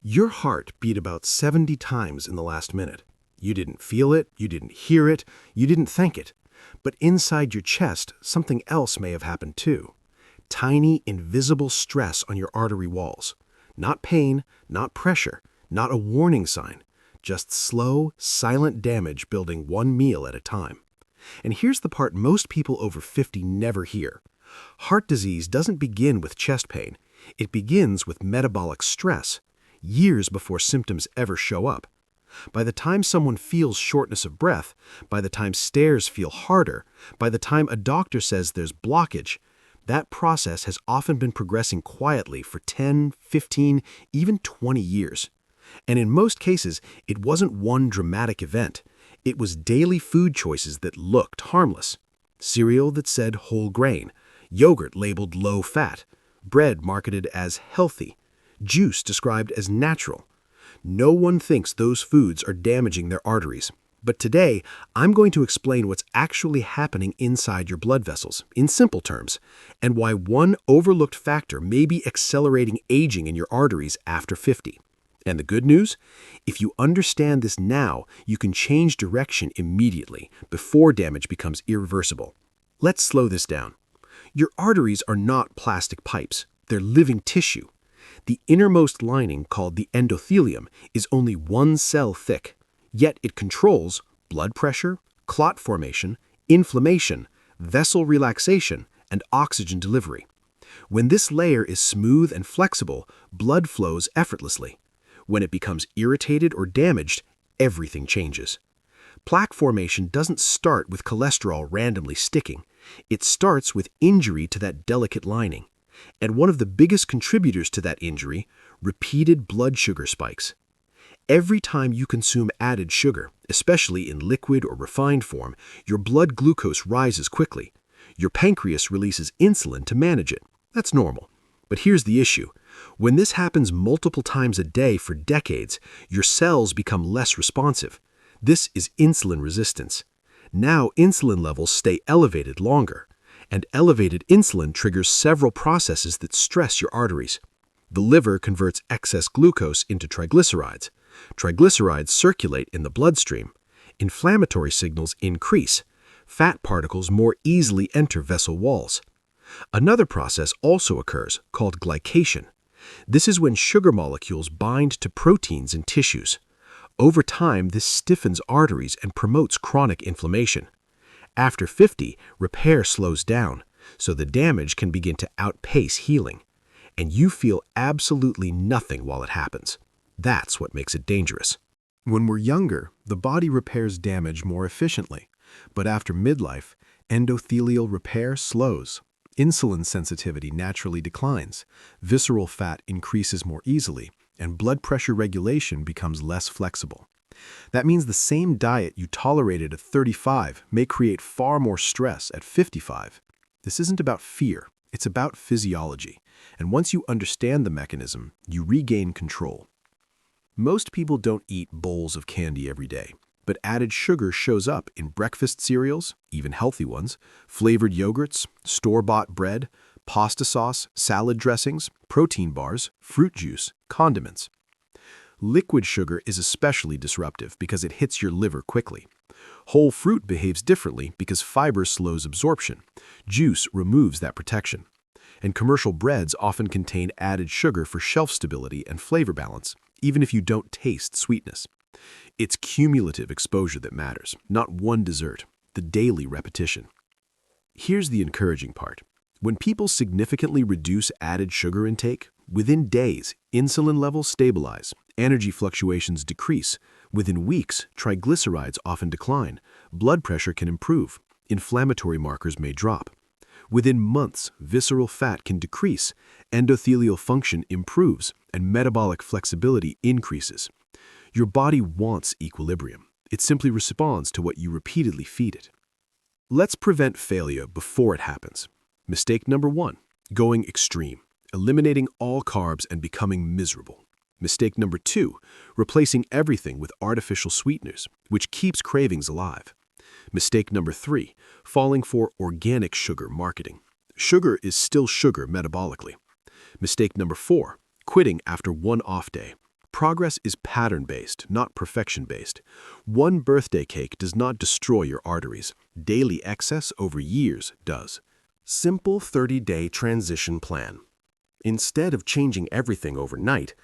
Your heart beat about 70 times in the last minute. You didn't feel it, you didn't hear it, you didn't think it. But inside your chest, something else may have happened too. Tiny, invisible stress on your artery walls. Not pain, not pressure, not a warning sign. Just slow, silent damage building one meal at a time. And here's the part most people over 50 never hear. Heart disease doesn't begin with chest pain. It begins with metabolic stress, years before symptoms ever show up. By the time someone feels shortness of breath, by the time stairs feel harder, by the time a doctor says there's blockage, that process has often been progressing quietly for 10, 15, even 20 years. And in most cases, it wasn't one dramatic event. It was daily food choices that looked harmless. Cereal that said whole grain, yogurt labeled low fat, bread marketed as healthy, juice described as natural. No one thinks those foods are damaging their arteries. But today, I'm going to explain what's actually happening inside your blood vessels, in simple terms, and why one overlooked factor may be accelerating aging in your arteries after 50. And the good news? If you understand this now, you can change direction immediately, before damage becomes irreversible. Let's slow this down. Your arteries are not plastic pipes. They're living tissue. The innermost lining, called the endothelium, is only one cell thick. Yet it controls blood pressure, clot formation, inflammation, vessel relaxation, and oxygen delivery. When this layer is smooth and flexible, blood flows effortlessly. When it becomes irritated or damaged, everything changes. Plaque formation doesn't start with cholesterol randomly sticking. It starts with injury to that delicate lining. And one of the biggest contributors to that injury, repeated blood sugar spikes. Every time you consume added sugar, especially in liquid or refined form, your blood glucose rises quickly. Your pancreas releases insulin to manage it. That's normal. But here's the issue. When this happens multiple times a day for decades, your cells become less responsive. This is insulin resistance. Now insulin levels stay elevated longer. And elevated insulin triggers several processes that stress your arteries. The liver converts excess glucose into triglycerides. Triglycerides circulate in the bloodstream. Inflammatory signals increase. Fat particles more easily enter vessel walls. Another process also occurs, called glycation. This is when sugar molecules bind to proteins in tissues. Over time, this stiffens arteries and promotes chronic inflammation. After 50, repair slows down, so the damage can begin to outpace healing. And you feel absolutely nothing while it happens. That's what makes it dangerous. When we're younger, the body repairs damage more efficiently. But after midlife, endothelial repair slows. Insulin sensitivity naturally declines. Visceral fat increases more easily, and blood pressure regulation becomes less flexible. That means the same diet you tolerated at 35 may create far more stress at 55. This isn't about fear, it's about physiology. And once you understand the mechanism, you regain control. Most people don't eat bowls of candy every day, but added sugar shows up in breakfast cereals, even healthy ones, flavored yogurts, store-bought bread, pasta sauce, salad dressings, protein bars, fruit juice, condiments. Liquid sugar is especially disruptive because it hits your liver quickly. Whole fruit behaves differently because fiber slows absorption. Juice removes that protection. And commercial breads often contain added sugar for shelf stability and flavor balance, even if you don't taste sweetness. It's cumulative exposure that matters, not one dessert, the daily repetition. Here's the encouraging part. When people significantly reduce added sugar intake, within days, insulin levels stabilize, energy fluctuations decrease. Within weeks, triglycerides often decline, blood pressure can improve, inflammatory markers may drop. Within months, visceral fat can decrease, endothelial function improves, and metabolic flexibility increases. Your body wants equilibrium. It simply responds to what you repeatedly feed it. Let's prevent failure before it happens. Mistake number 1, going extreme, eliminating all carbs and becoming miserable. Mistake number 2, replacing everything with artificial sweeteners, which keeps cravings alive. Mistake number 3, falling for organic sugar marketing. Sugar is still sugar metabolically. Mistake number 4, quitting after one off day. Progress is pattern-based, not perfection-based. One birthday cake does not destroy your arteries. Daily excess over years does. Simple 30-day transition plan. Instead of changing everything overnight,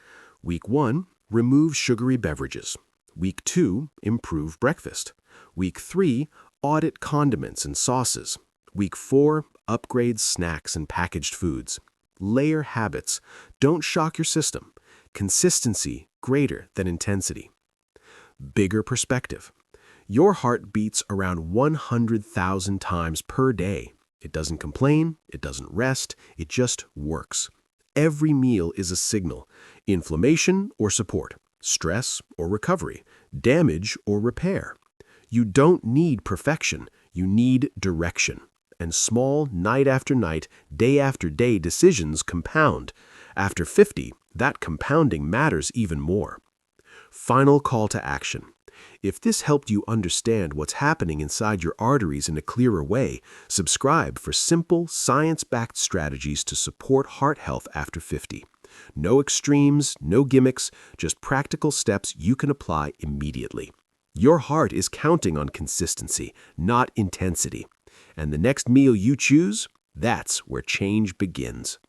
Week 1, remove sugary beverages. Week 2, improve breakfast. Week 3, audit condiments and sauces. Week 4, upgrade snacks and packaged foods. Layer habits. Don't shock your system. Consistency greater than intensity. Bigger perspective. Your heart beats around 100,000 times per day. It doesn't complain, it doesn't rest, it just works. Every meal is a signal. Inflammation or support, stress or recovery, damage or repair. You don't need perfection, you need direction. And small, night after night, day after day decisions compound. After 50, that compounding matters even more. Final call to action. If this helped you understand what's happening inside your arteries in a clearer way, subscribe for simple, science-backed strategies to support heart health after 50. No extremes, no gimmicks, just practical steps you can apply immediately. Your heart is counting on consistency, not intensity. And the next meal you choose, that's where change begins.